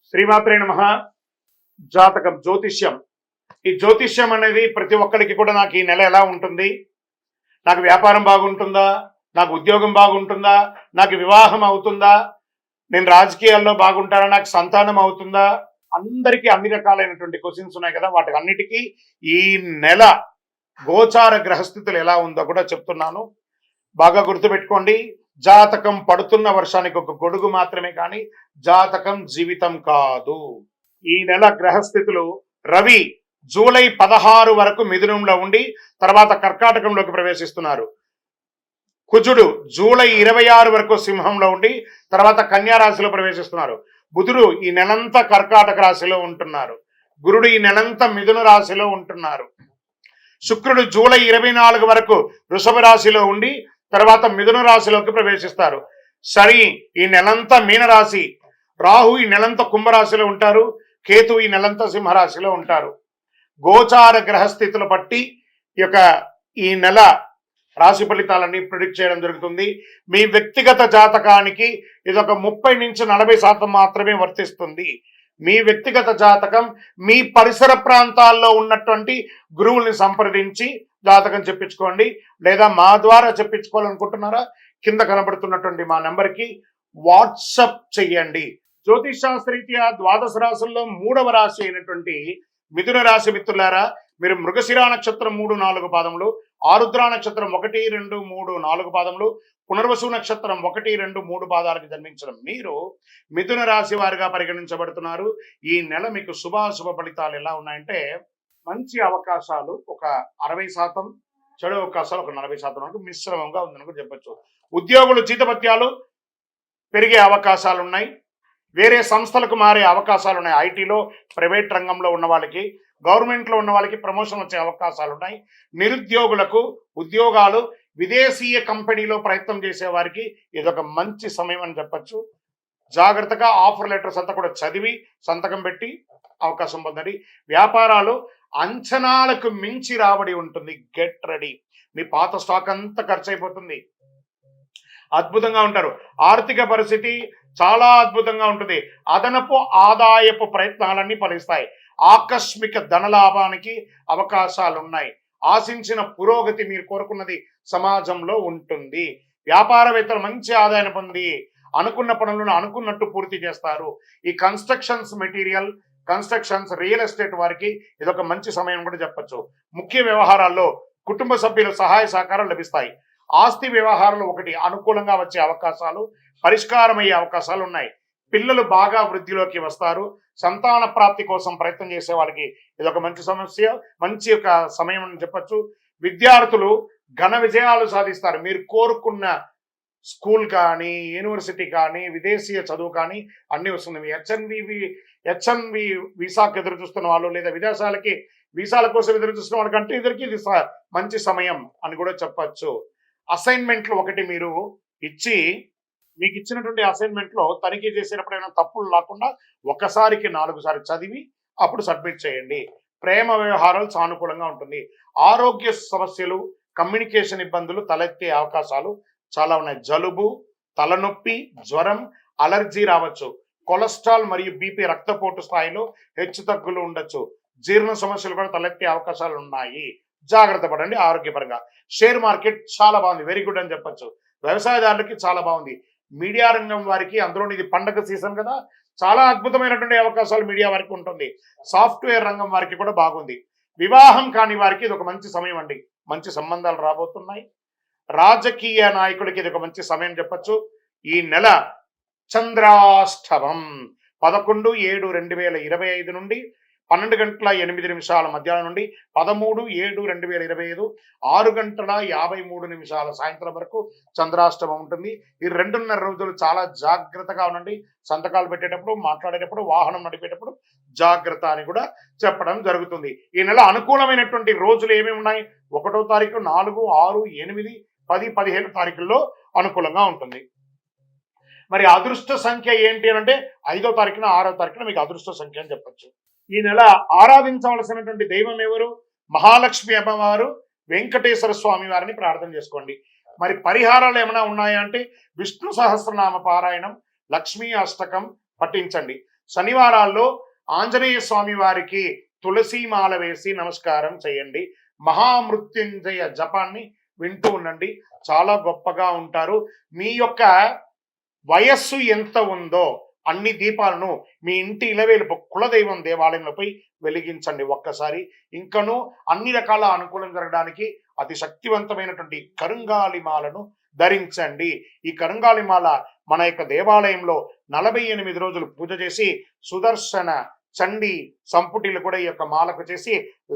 శ్రీమాత్రే నమః. జాతకం, జ్యోతిష్యం. ఈ జ్యోతిష్యం అనేది ప్రతి ఒక్కరికి కూడా నాకు ఈ నెల ఎలా ఉంటుంది, నాకు వ్యాపారం బాగుంటుందా, నాకు ఉద్యోగం బాగుంటుందా, నాకు వివాహం అవుతుందా, నేను రాజకీయాల్లో బాగుంటానా, నాకు సంతానం అవుతుందా, అందరికీ అన్ని రకాలైనటువంటి క్వశ్చన్స్ ఉన్నాయి కదా. వాటి అన్నిటికీ ఈ నెల గోచార గ్రహస్థితులు ఎలా ఉందో కూడా చెప్తున్నాను. బాగా గుర్తుపెట్టుకోండి. జాతకం పడుతున్న వర్షానికి ఒక గొడుగు మాత్రమే, కానీ జాతకం జీవితం కాదు. ఈ నెల గ్రహస్థితులు: రవి జూలై 16 వరకు మిథునంలో ఉండి తర్వాత కర్కాటకంలోకి ప్రవేశిస్తున్నారు. కుజుడు జూలై 26 వరకు సింహంలో ఉండి తర్వాత కన్యా రాశిలో ప్రవేశిస్తున్నారు. బుధుడు ఈ నెలంతా కర్కాటక రాశిలో ఉంటున్నారు. గురుడు ఈ నెలంతా మిథున రాశిలో ఉంటున్నారు. శుక్రుడు జూలై 24 వరకు వృషభ రాశిలో ఉండి తర్వాత మిథున రాశిలోకి ప్రవేశిస్తారు. శని ఈ నెలంతా మీనరాశి, రాహు ఈ నెలంతా కుంభరాశిలో ఉంటారు, కేతు ఈ నెలంతా సింహరాశిలో ఉంటారు. గోచార గ్రహస్థితులు బట్టి ఈ నెల రాశి ఫలితాలన్నీ ప్రిడిక్ట్ చేయడం జరుగుతుంది. మీ వ్యక్తిగత జాతకానికి ఇదొక 30 నుంచి 40% మాత్రమే వర్తిస్తుంది. మీ వ్యక్తిగత జాతకం మీ పరిసర ప్రాంతాల్లో ఉన్నటువంటి గురువుల్ని సంప్రదించి జాతకం చెప్పించుకోండి. లేదా మా ద్వారా చెప్పించుకోవాలనుకుంటున్నారా, కింద కనబడుతున్నటువంటి మా నెంబర్కి వాట్సప్ చెయ్యండి. జ్యోతిష్ శాస్త్రరీత్యా ద్వాదశ రాశుల్లో 3వ రాశి అయినటువంటి మిథున రాశి మిత్రులారా, మీరు మృగశిర నక్షత్రం 3, 4 పాదములు, ఆరుద్ర నక్షత్రం 1, 2, 3, 4 పాదములు, పునర్వసు నక్షత్రం 1, 2, 3 పాదాలకు జన్మించిన మీరు మిథున రాశి వారిగా పరిగణించబడుతున్నారు. ఈ నెల మీకు శుభాశుభ ఫలితాలు ఎలా ఉన్నాయంటే, మంచి అవకాశాలు ఒక 60%, చెడు అవకాశాలు ఒక 40% వరకు మిశ్రమంగా ఉందని కూడా చెప్పచ్చు. ఉద్యోగులు జీతభత్యాలు పెరిగే అవకాశాలు ఉన్నాయి. వేరే సంస్థలకు మారే అవకాశాలు ఉన్నాయి. ఐటీలో, ప్రైవేట్ రంగంలో ఉన్న వాళ్ళకి, గవర్నమెంట్లో ఉన్న వాళ్ళకి ప్రమోషన్ వచ్చే అవకాశాలు ఉన్నాయి. నిరుద్యోగులకు ఉద్యోగాలు, విదేశీయ కంపెనీలో ప్రయత్నం చేసే వారికి ఇదొక మంచి సమయం అని చెప్పచ్చు. జాగ్రత్తగా ఆఫర్ లెటర్స్ అంతా కూడా చదివి సంతకం పెట్టి అవకాశం పొందండి. వ్యాపారాలు అంచనాలకు మించి రాబడి ఉంటుంది. Get ready. మీ పాత స్టాక్ అంతా ఖర్చు అయిపోతుంది. అద్భుతంగా ఉంటారు. ఆర్థిక పరిస్థితి చాలా అద్భుతంగా ఉంటుంది. అదనపు ఆదాయపు ప్రయత్నాలన్నీ ఫలిస్తాయి. ఆకస్మిక ధనలాభానికి అవకాశాలు ఉన్నాయి. ఆశించిన పురోగతి, మీరు కోరుకున్నది సమాజంలో ఉంటుంది. వ్యాపారవేత్తలు మంచి ఆదాయాన్ని పొంది అనుకున్న పనులను అనుకున్నట్టు పూర్తి చేస్తారు. ఈ constructions material, constructions, real estate వారికి ఇదొక మంచి సమయం కూడా చెప్పచ్చు. ముఖ్య వ్యవహారాల్లో కుటుంబ సభ్యుల సహాయ సహకారం లభిస్తాయి. ఆస్తి వ్యవహారాలు ఒకటి అనుకూలంగా వచ్చే అవకాశాలు, పరిష్కారమయ్యే అవకాశాలు ఉన్నాయి. పిల్లలు బాగా వృద్ధిలోకి వస్తారు. సంతాన ప్రాప్తి కోసం ప్రయత్నం చేసే వాళ్ళకి ఇదొక మంచి సమయం అని చెప్పచ్చు. విద్యార్థులు ఘన విజయాలు సాధిస్తారు. మీరు కోరుకున్న స్కూల్ కానీ, యూనివర్సిటీ కానీ, విదేశీయ చదువు కానీ అన్నీ వస్తుంది. హెచ్ఎన్వి వీసాకు ఎదురు చూస్తున్న వాళ్ళు, లేదా విదేశాలకి వీసాల కోసం ఎదురు చూస్తున్న వాళ్ళకంటే ఇద్దరికి ఇది మంచి సమయం అని కూడా చెప్పచ్చు. అసైన్మెంట్లు ఒకటి మీరు ఇచ్చి, మీకు ఇచ్చినటువంటి అసైన్మెంట్లో తనిఖీ చేసేటప్పుడు ఏమైనా తప్పులు లేకుండా ఒకసారికి 4 సార్లు చదివి అప్పుడు సబ్మిట్ చేయండి. ప్రేమ వ్యవహారాలు సానుకూలంగా ఉంటుంది. ఆరోగ్య సమస్యలు, కమ్యూనికేషన్ ఇబ్బందులు తలెత్తే అవకాశాలు చాలా ఉన్నాయి. జలుబు, తలనొప్పి, జ్వరం, అలర్జీ రావచ్చు. కొలెస్ట్రాల్ మరియు బీపీ, రక్తపోటు స్థాయిలో హెచ్చు తగ్గులు ఉండొచ్చు. జీర్ణ సమస్యలు కూడా తలెత్తే అవకాశాలు ఉన్నాయి. జాగ్రత్త పడండి ఆరోగ్యపరంగా. షేర్ మార్కెట్ చాలా బాగుంది, వెరీ గుడ్ అని చెప్పచ్చు. వ్యవసాయదారులకి చాలా బాగుంది. మీడియా రంగం వారికి, అందులో ఇది పండగ సీజన్ కదా, చాలా అద్భుతమైనటువంటి అవకాశాలు మీడియా వారికి ఉంటుంది. సాఫ్ట్వేర్ రంగం వారికి కూడా బాగుంది. వివాహం కాని వారికి ఇది ఒక మంచి సమయం అండి. మంచి సంబంధాలు రాబోతున్నాయి. రాజకీయ నాయకులకి ఇది ఒక మంచి సమయం చెప్పచ్చు. ఈ నెల చంద్రాష్టమం 11/7/2025 నుండి 12:08 మధ్యాహ్నం నుండి 13/7/2025 6:53 సాయంత్రం వరకు చంద్రాష్టమం ఉంటుంది. ఈ 2.5 రోజులు చాలా జాగ్రత్తగా ఉండండి. సంతకాలు పెట్టేటప్పుడు, మాట్లాడేటప్పుడు, వాహనం నడిపేటప్పుడు జాగ్రత్త అని కూడా చెప్పడం జరుగుతుంది. ఈ నెల అనుకూలమైనటువంటి రోజులు ఏమేమి ఉన్నాయి? 1వ తారీఖు, 4, 6, 8, 10, 15 తారీఖుల్లో అనుకూలంగా ఉంటుంది. మరి అదృష్ట సంఖ్య ఏంటి అంటే 5వ తారీఖున, 6వ తారీఖున మీకు అదృష్ట సంఖ్య అని చెప్పచ్చు. ఈ నెల ఆరాధించవలసినటువంటి దైవం ఎవరు? మహాలక్ష్మి అమ్మవారు, వెంకటేశ్వర స్వామి వారిని ప్రార్థన చేసుకోండి. మరి పరిహారాలు ఏమైనా ఉన్నాయా అంటే విష్ణు సహస్రనామ పారాయణం, లక్ష్మీ అష్టకం పఠించండి. శనివారాల్లో ఆంజనేయ స్వామి వారికి తులసి మాల వేసి నమస్కారం చేయండి. మహామృత్యుంజయ జపాన్ని వింటూ ఉండండి, చాలా గొప్పగా ఉంటారు. మీ యొక్క వయస్సు ఎంత ఉందో అన్ని దీపాలను మీ ఇంటి ఇలవేలుపు కులదైవం దేవాలయంలోపై వెలిగించండి ఒక్కసారి. ఇంకనూ అన్ని రకాల అనుకూలం జరగడానికి అతి శక్తివంతమైనటువంటి కరుంగాలిమాలను ధరించండి. ఈ కరుంగాలిమాల మన యొక్క దేవాలయంలో 48 రోజులు పూజ చేసి సుదర్శన చండి సంపుటిలు కూడా ఈ యొక్క మాలకు చేసి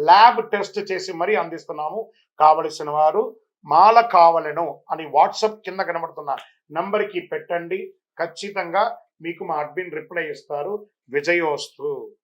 ల్యాబ్ టెస్ట్ చేసి మరీ అందిస్తున్నాము. కావలసిన వారు మాల కావలను అని వాట్సాప్ కింద కనబడుతున్న నంబర్కి పెట్టండి. ఖచ్చితంగా మీకు మా అడ్మిన్ రిప్లై ఇస్తారు. విజయోస్తు.